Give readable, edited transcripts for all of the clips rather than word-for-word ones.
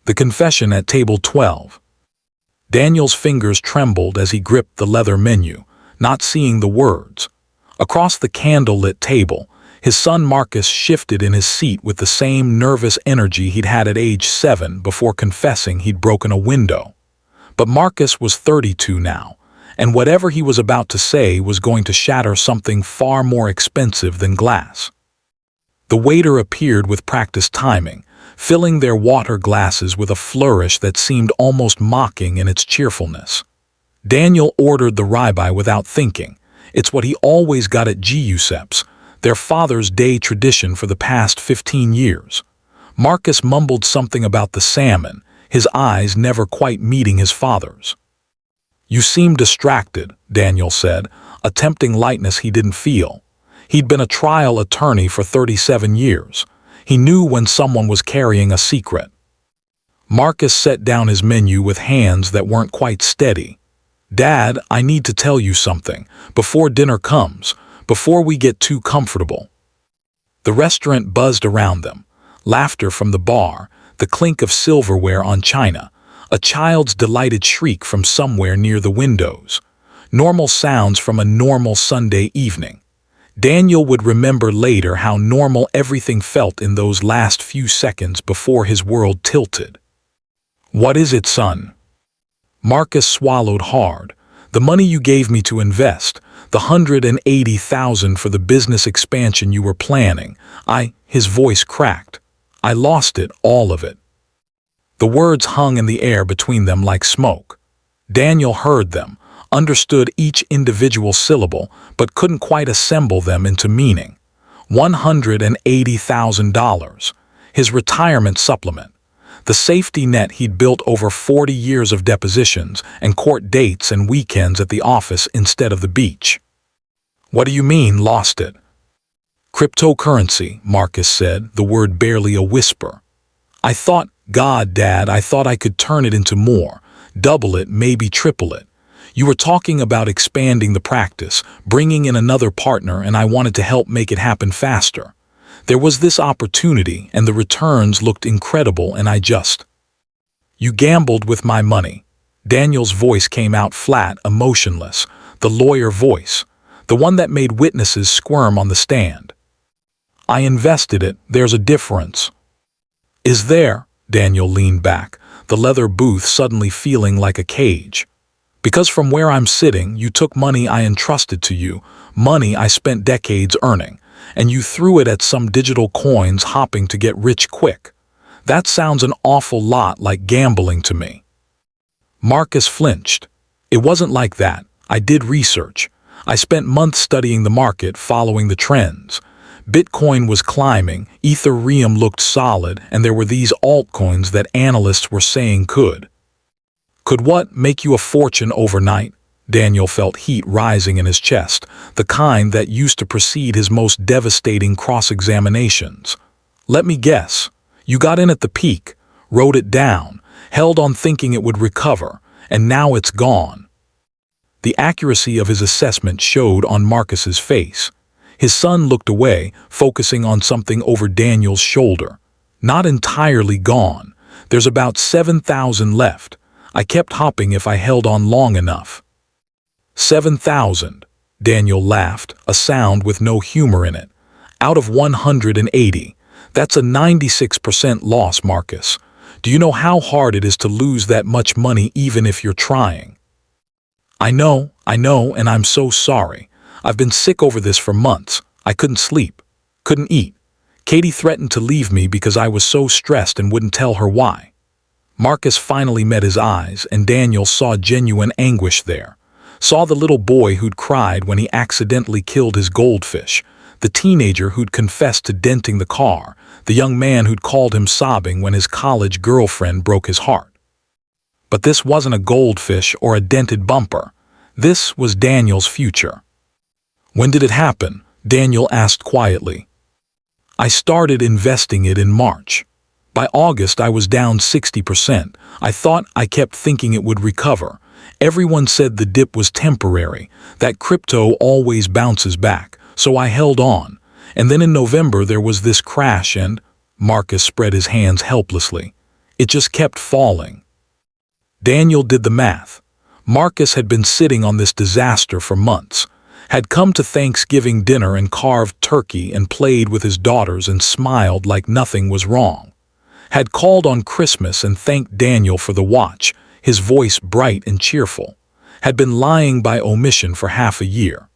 The confession at table 12. Daniel's fingers trembled as he gripped the leather menu, not seeing the words. Across the candle-lit table, his son Marcus shifted in his seat with the same nervous energy he'd had at age 7 before confessing he'd broken a window. But Marcus was 32 now, and whatever he was about to say was going to shatter something far more expensive than glass. The waiter appeared with practiced timing, filling their water glasses with a flourish that seemed almost mocking in its cheerfulness. Daniel ordered the ribeye without thinking. It's what he always got at Giuseppe's, their Father's Day tradition for the past 15 years. Marcus mumbled something about the salmon, his eyes never quite meeting his father's. "You seem distracted," Daniel said, attempting lightness he didn't feel. He'd been a trial attorney for 37 years. He knew when someone was carrying a secret. Marcus set down his menu with hands that weren't quite steady. "Dad, I need to tell you something, before dinner comes, before we get too comfortable." The restaurant buzzed around them. Laughter from the bar, the clink of silverware on china, a child's delighted shriek from somewhere near the windows. Normal sounds from a normal Sunday evening. Daniel would remember later how normal everything felt in those last few seconds before his world tilted. "What is it, son?" Marcus swallowed hard. "The money you gave me to invest, the $180,000 for the business expansion you were planning, his voice cracked. "I lost it, all of it." The words hung in the air between them like smoke. Daniel heard them, understood each individual syllable, but couldn't quite assemble them into meaning. $180,000. His retirement supplement. The safety net he'd built over 40 years of depositions and court dates and weekends at the office instead of the beach. "What do you mean, lost it?" "Cryptocurrency," Marcus said, the word barely a whisper. God, Dad, I thought I could turn it into more, double it, maybe triple it. You were talking about expanding the practice, bringing in another partner, and I wanted to help make it happen faster. There was this opportunity, and the returns looked incredible, and You gambled with my money." Daniel's voice came out flat, emotionless, the lawyer voice, the one that made witnesses squirm on the stand. "I invested it, there's a difference." "Is there?" Daniel leaned back, the leather booth suddenly feeling like a cage. "Because from where I'm sitting, you took money I entrusted to you, money I spent decades earning, and you threw it at some digital coins hopping to get rich quick. That sounds an awful lot like gambling to me." Marcus flinched. "It wasn't like that. I did research. I spent months studying the market, following the trends. Bitcoin was climbing, Ethereum looked solid, and there were these altcoins that analysts were saying could. Could what? Make you a fortune overnight?" Daniel felt heat rising in his chest, the kind that used to precede his most devastating cross-examinations. "Let me guess. You got in at the peak, wrote it down, held on thinking it would recover, and now it's gone." The accuracy of his assessment showed on Marcus's face. His son looked away, focusing on something over Daniel's shoulder. "Not entirely gone. There's about 7,000 left. I kept hopping if I held on long enough." 7,000. Daniel laughed, a sound with no humor in it. "Out of 180. That's a 96% loss, Marcus. Do you know how hard it is to lose that much money even if you're trying?" I know, and I'm so sorry. I've been sick over this for months. I couldn't sleep, couldn't eat. Katie threatened to leave me because I was so stressed and wouldn't tell her why." Marcus finally met his eyes, and Daniel saw genuine anguish there. Saw the little boy who'd cried when he accidentally killed his goldfish, the teenager who'd confessed to denting the car, the young man who'd called him sobbing when his college girlfriend broke his heart. But this wasn't a goldfish or a dented bumper. This was Daniel's future. "When did it happen?" Daniel asked quietly. "I started investing it in March. By August I was down 60%. I kept thinking it would recover. Everyone said the dip was temporary, that crypto always bounces back, so I held on. And then in November there was this crash and..." Marcus spread his hands helplessly. It just kept falling. Daniel did the math. Marcus had been sitting on this disaster for months, had come to Thanksgiving dinner and carved turkey and played with his daughters and smiled like nothing was wrong, had called on Christmas and thanked Daniel for the watch, his voice bright and cheerful, had been lying by omission for half a year.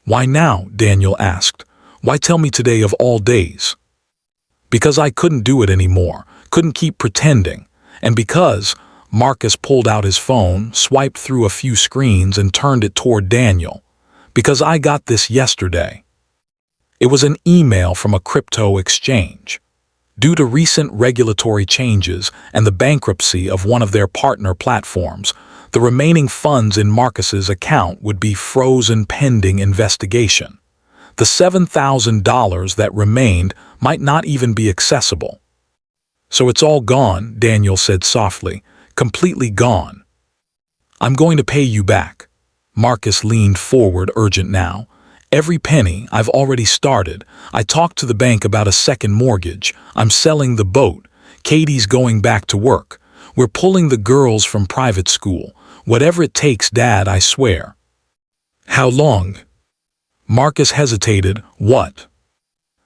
"Why now?" Daniel asked. "Why tell me today of all days?" "Because I couldn't do it anymore, couldn't keep pretending, and because—" Marcus pulled out his phone, swiped through a few screens and turned it toward Daniel. "Because I got this yesterday." It was an email from a crypto exchange. Due to recent regulatory changes and the bankruptcy of one of their partner platforms, the remaining funds in Marcus's account would be frozen pending investigation. The $7,000 that remained might not even be accessible. "So it's all gone," Daniel said softly. "Completely gone." "I'm going to pay you back." Marcus leaned forward, urgent now. "Every penny. I've already started. I talked to the bank about a second mortgage. I'm selling the boat. Katie's going back to work. We're pulling the girls from private school. Whatever it takes, Dad, I swear." "How long?" Marcus hesitated. "What?"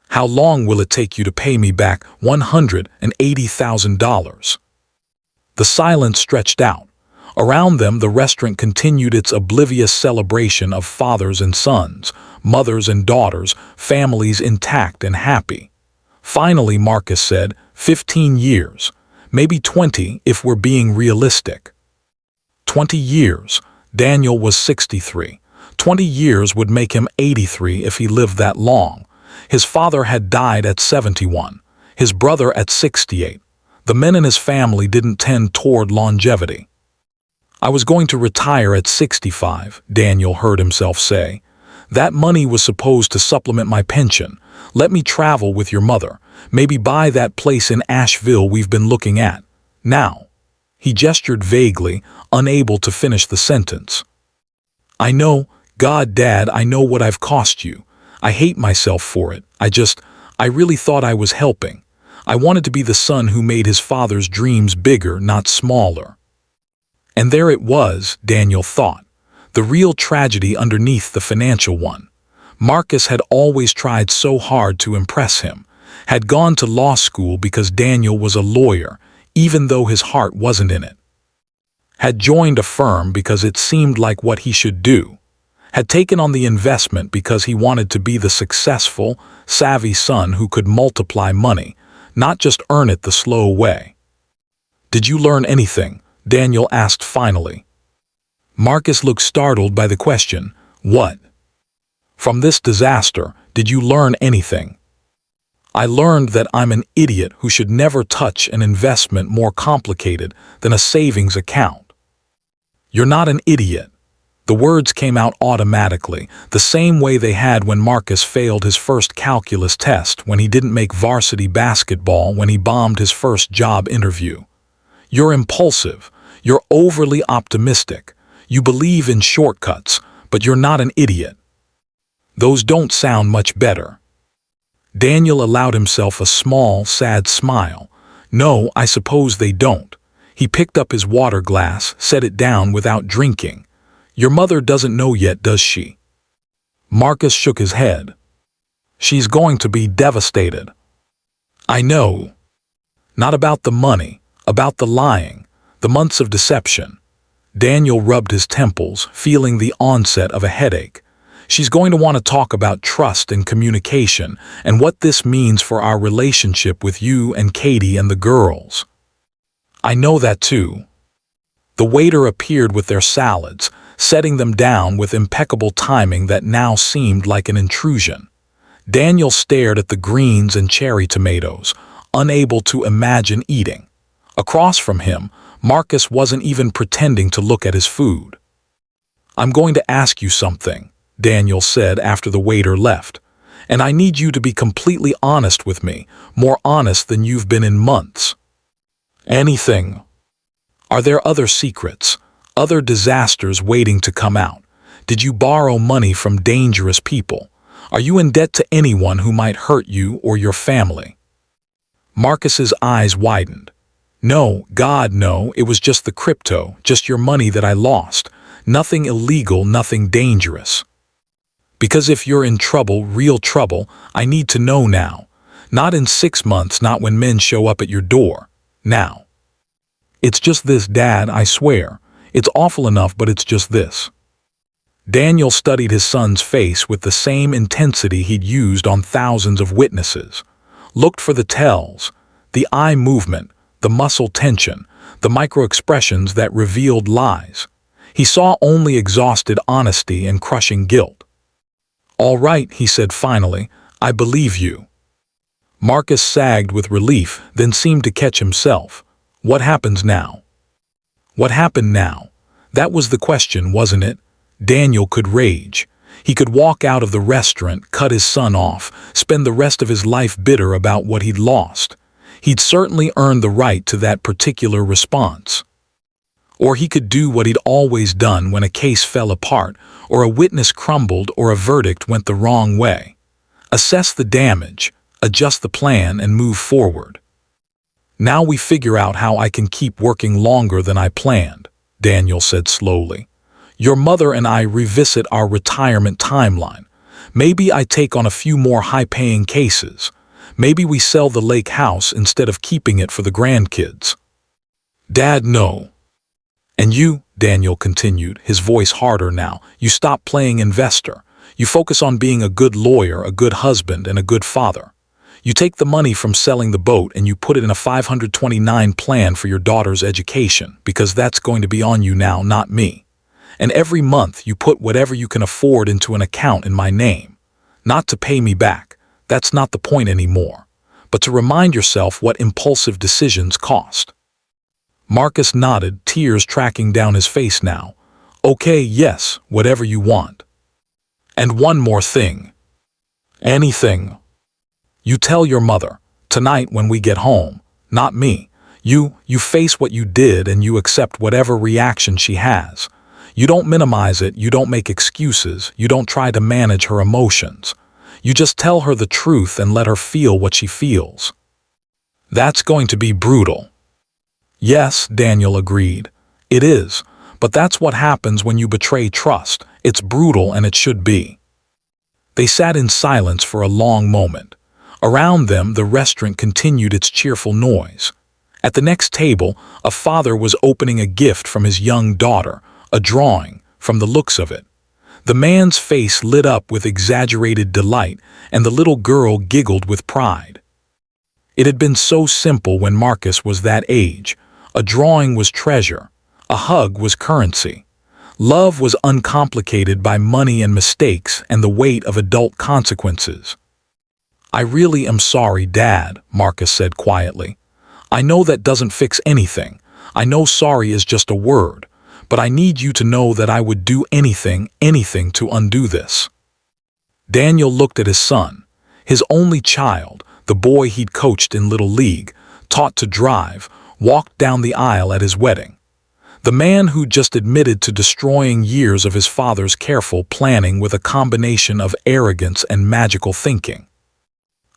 "How long will it take you to pay me back $180,000? The silence stretched out. Around them, the restaurant continued its oblivious celebration of fathers and sons, mothers and daughters, families intact and happy. Finally, Marcus said, 15 years, maybe 20 if we're being realistic. 20 years. Daniel was 63. 20 years would make him 83 if he lived that long. His father had died at 71, his brother at 68. The men in his family didn't tend toward longevity. "I was going to retire at 65, Daniel heard himself say. "That money was supposed to supplement my pension. Let me travel with your mother, maybe buy that place in Asheville we've been looking at. Now." He gestured vaguely, unable to finish the sentence. "I know, God, Dad, I know what I've cost you. I hate myself for it. I really thought I was helping. I wanted to be the son who made his father's dreams bigger, not smaller." And there it was, Daniel thought, the real tragedy underneath the financial one. Marcus had always tried so hard to impress him, had gone to law school because Daniel was a lawyer, even though his heart wasn't in it. Had joined a firm because it seemed like what he should do. Had taken on the investment because he wanted to be the successful, savvy son who could multiply money, not just earn it the slow way. "Did you learn anything?" Daniel asked finally. Marcus looked startled by the question. "What?" "From this disaster, did you learn anything?" "I learned that I'm an idiot who should never touch an investment more complicated than a savings account." "You're not an idiot." The words came out automatically, the same way they had when Marcus failed his first calculus test, when he didn't make varsity basketball, when he bombed his first job interview. "You're impulsive. You're overly optimistic. You believe in shortcuts, but you're not an idiot." "Those don't sound much better." Daniel allowed himself a small, sad smile. "No, I suppose they don't." He picked up his water glass, set it down without drinking. "Your mother doesn't know yet, does she?" Marcus shook his head. "She's going to be devastated." "I know. Not about the money, about the lying, the months of deception." Daniel rubbed his temples, feeling the onset of a headache. "She's going to want to talk about trust and communication and what this means for our relationship with you and Katie and the girls." "I know that too." The waiter appeared with their salads, setting them down with impeccable timing that now seemed like an intrusion. Daniel stared at the greens and cherry tomatoes, unable to imagine eating. Across from him, Marcus wasn't even pretending to look at his food. "I'm going to ask you something," Daniel said after the waiter left, "and I need you to be completely honest with me, more honest than you've been in months." "Anything." "Are there other secrets, other disasters waiting to come out? Did you borrow money from dangerous people? Are you in debt to anyone who might hurt you or your family?" Marcus's eyes widened. No, God, no, it was just the crypto, just your money that I lost. Nothing illegal, nothing dangerous. Because if you're in trouble, real trouble, I need to know now. Not in 6 months, not when men show up at your door. Now. It's just this, Dad, I swear. It's awful enough, but it's just this. Daniel studied his son's face with the same intensity he'd used on thousands of witnesses. Looked for the tells, the eye movement, the muscle tension, the micro-expressions that revealed lies. He saw only exhausted honesty and crushing guilt. All right, he said finally, I believe you. Marcus sagged with relief, then seemed to catch himself. What happens now? What happened now? That was the question, wasn't it? Daniel could rage. He could walk out of the restaurant, cut his son off, spend the rest of his life bitter about what he'd lost. He'd certainly earned the right to that particular response. Or he could do what he'd always done when a case fell apart, or a witness crumbled, or a verdict went the wrong way. Assess the damage, adjust the plan, and move forward. Now we figure out how I can keep working longer than I planned, Daniel said slowly. Your mother and I revisit our retirement timeline. Maybe I take on a few more high-paying cases. Maybe we sell the lake house instead of keeping it for the grandkids. Dad, no. And you, Daniel continued, his voice harder now, you stop playing investor. You focus on being a good lawyer, a good husband, and a good father. You take the money from selling the boat and you put it in a 529 plan for your daughter's education, because that's going to be on you now, not me. And every month you put whatever you can afford into an account in my name. Not to pay me back, that's not the point anymore, but to remind yourself what impulsive decisions cost. Marcus nodded, tears tracking down his face now. Okay, yes, whatever you want. And one more thing. Anything. You tell your mother, tonight when we get home, not me. You face what you did and you accept whatever reaction she has. You don't minimize it, you don't make excuses, you don't try to manage her emotions. You just tell her the truth and let her feel what she feels. That's going to be brutal. Yes, Daniel agreed. It is, but that's what happens when you betray trust. It's brutal and it should be. They sat in silence for a long moment. Around them, the restaurant continued its cheerful noise. At the next table, a father was opening a gift from his young daughter, a drawing, from the looks of it. The man's face lit up with exaggerated delight, and the little girl giggled with pride. It had been so simple when Marcus was that age. A drawing was treasure. A hug was currency. Love was uncomplicated by money and mistakes and the weight of adult consequences. I really am sorry, Dad, Marcus said quietly. I know that doesn't fix anything. I know sorry is just a word. But I need you to know that I would do anything to undo this. Daniel looked at his son, his only child, the boy he'd coached in Little League, taught to drive, walked down the aisle at his wedding. The man who'd just admitted to destroying years of his father's careful planning with a combination of arrogance and magical thinking.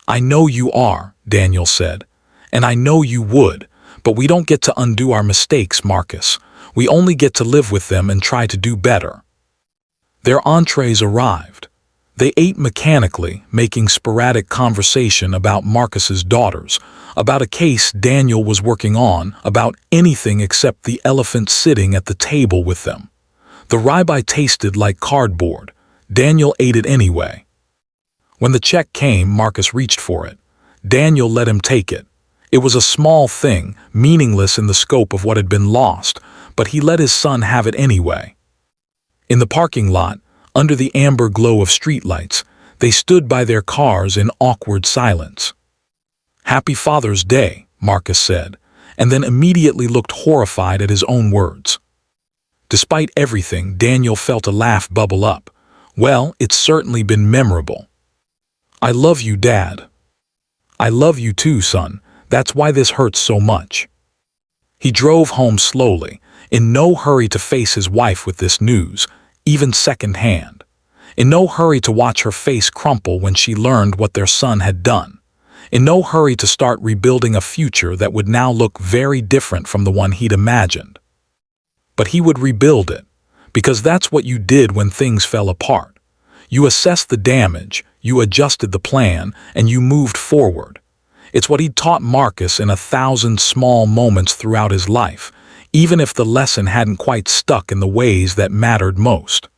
I know you are, Daniel said, and I know you would, but we don't get to undo our mistakes, Marcus. We only get to live with them and try to do better. Their entrees arrived. They ate mechanically, making sporadic conversation about Marcus's daughters, about a case Daniel was working on, about anything except the elephant sitting at the table with them. The ribeye tasted like cardboard. Daniel ate it anyway. When the check came, Marcus reached for it. Daniel let him take it. It was a small thing, meaningless in the scope of what had been lost, but he let his son have it anyway. In the parking lot, under the amber glow of streetlights, they stood by their cars in awkward silence. Happy Father's Day, Marcus said, and then immediately looked horrified at his own words. Despite everything, Daniel felt a laugh bubble up. Well, it's certainly been memorable. I love you, Dad. I love you too, son. That's why this hurts so much. He drove home slowly, in no hurry to face his wife with this news, even second-hand. In no hurry to watch her face crumple when she learned what their son had done. in no hurry to start rebuilding a future that would now look very different from the one he'd imagined. But he would rebuild it, because that's what you did when things fell apart. You assessed the damage, you adjusted the plan, and you moved forward. It's what he'd taught Marcus in 1,000 small moments throughout his life, even if the lesson hadn't quite stuck in the ways that mattered most.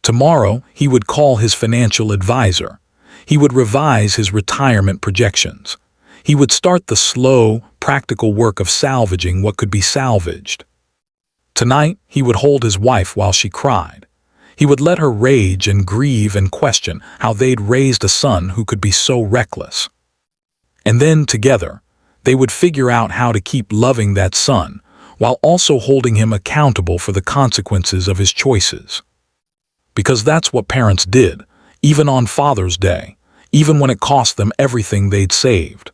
Tomorrow, he would call his financial advisor. He would revise his retirement projections. He would start the slow, practical work of salvaging what could be salvaged. Tonight, he would hold his wife while she cried. He would let her rage and grieve and question how they'd raised a son who could be so reckless. And then, together, they would figure out how to keep loving that son while also holding him accountable for the consequences of his choices. Because that's what parents did, even on Father's Day, even when it cost them everything they'd saved.